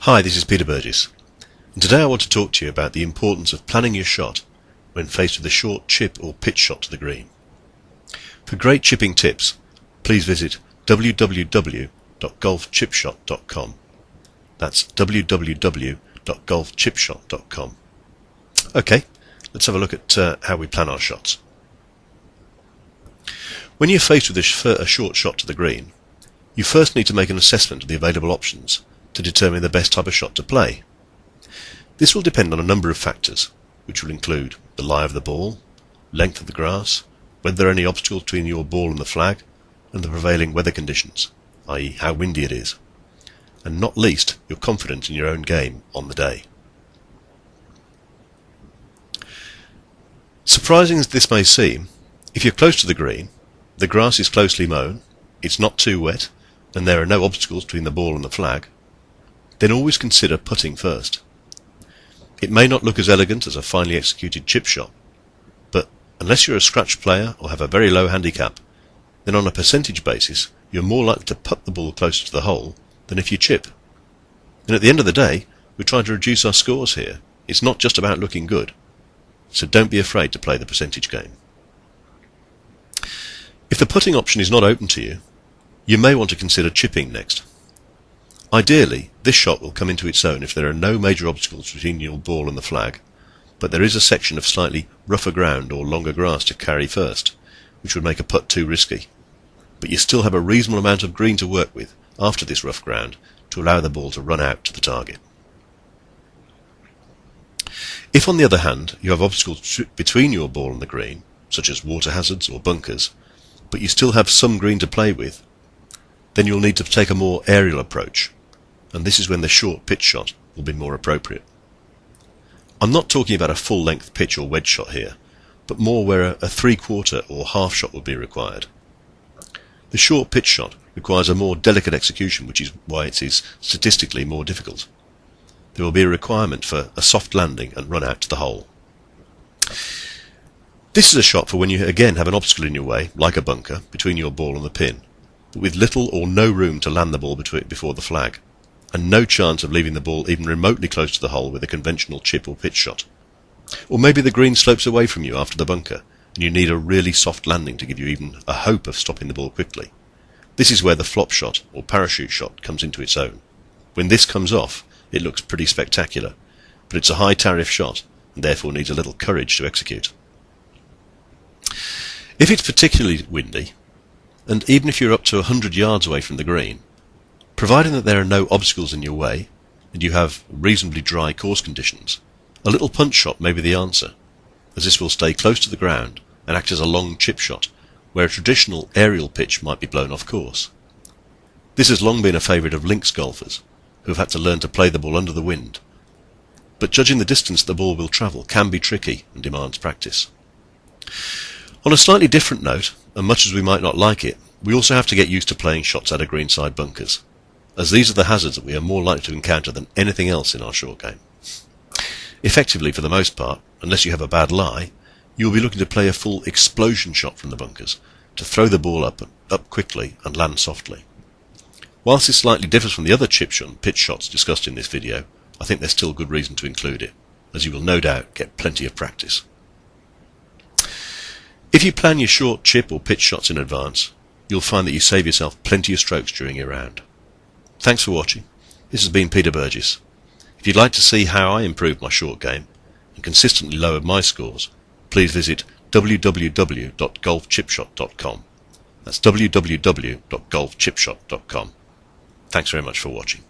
Hi, this is Peter Burgess, and today I want to talk to you about the importance of planning your shot when faced with a short chip or pitch shot to the green. For great chipping tips, please visit www.golfchipshot.com. That's www.golfchipshot.com. Okay, let's have a look at how we plan our shots. When you're faced with a short shot to the green, you first need to make an assessment of the available options to determine the best type of shot to play. This will depend on a number of factors, which will include the lie of the ball, length of the grass, whether there are any obstacles between your ball and the flag, and the prevailing weather conditions, i.e. how windy it is, and not least your confidence in your own game on the day. Surprising as this may seem, if you're close to the green, the grass is closely mown, it's not too wet, and there are no obstacles between the ball and the flag, then always consider putting first. It may not look as elegant as a finely executed chip shot, but unless you're a scratch player or have a very low handicap, then on a percentage basis you're more likely to putt the ball closer to the hole than if you chip. And at the end of the day, we're trying to reduce our scores here. It's not just about looking good. So don't be afraid to play the percentage game. If the putting option is not open to you, you may want to consider chipping next. Ideally, this shot will come into its own if there are no major obstacles between your ball and the flag, but there is a section of slightly rougher ground or longer grass to carry first, which would make a putt too risky. But you still have a reasonable amount of green to work with after this rough ground to allow the ball to run out to the target. If, on the other hand, you have obstacles between your ball and the green, such as water hazards or bunkers, but you still have some green to play with, then you'll need to take a more aerial approach, and this is when the short pitch shot will be more appropriate. I'm not talking about a full-length pitch or wedge shot here, but more where a three-quarter or half shot would be required. The short pitch shot requires a more delicate execution, which is why it is statistically more difficult. There will be a requirement for a soft landing and run out to the hole. This is a shot for when you again have an obstacle in your way, like a bunker, between your ball and the pin, but with little or no room to land the ball before the flag, and no chance of leaving the ball even remotely close to the hole with a conventional chip or pitch shot. Or maybe the green slopes away from you after the bunker, and you need a really soft landing to give you even a hope of stopping the ball quickly. This is where the flop shot or parachute shot comes into its own. When this comes off, it looks pretty spectacular, but it's a high tariff shot and therefore needs a little courage to execute. If it's particularly windy, and even if you're up to 100 yards away from the green, providing that there are no obstacles in your way and you have reasonably dry course conditions, a little punch shot may be the answer, as this will stay close to the ground and act as a long chip shot where a traditional aerial pitch might be blown off course. This has long been a favourite of links golfers, who have had to learn to play the ball under the wind, but judging the distance the ball will travel can be tricky and demands practice. On a slightly different note, and much as we might not like it, we also have to get used to playing shots out of greenside bunkers, as these are the hazards that we are more likely to encounter than anything else in our short game. Effectively, for the most part, unless you have a bad lie, you will be looking to play a full explosion shot from the bunkers, to throw the ball up quickly and land softly. Whilst this slightly differs from the other chip shot and pitch shots discussed in this video, I think there's still good reason to include it, as you will no doubt get plenty of practice. If you plan your short chip or pitch shots in advance, you'll find that you save yourself plenty of strokes during your round. Thanks for watching. This has been Peter Burgess. If you'd like to see how I improved my short game and consistently lowered my scores, please visit www.golfchipshot.com. That's www.golfchipshot.com. Thanks very much for watching.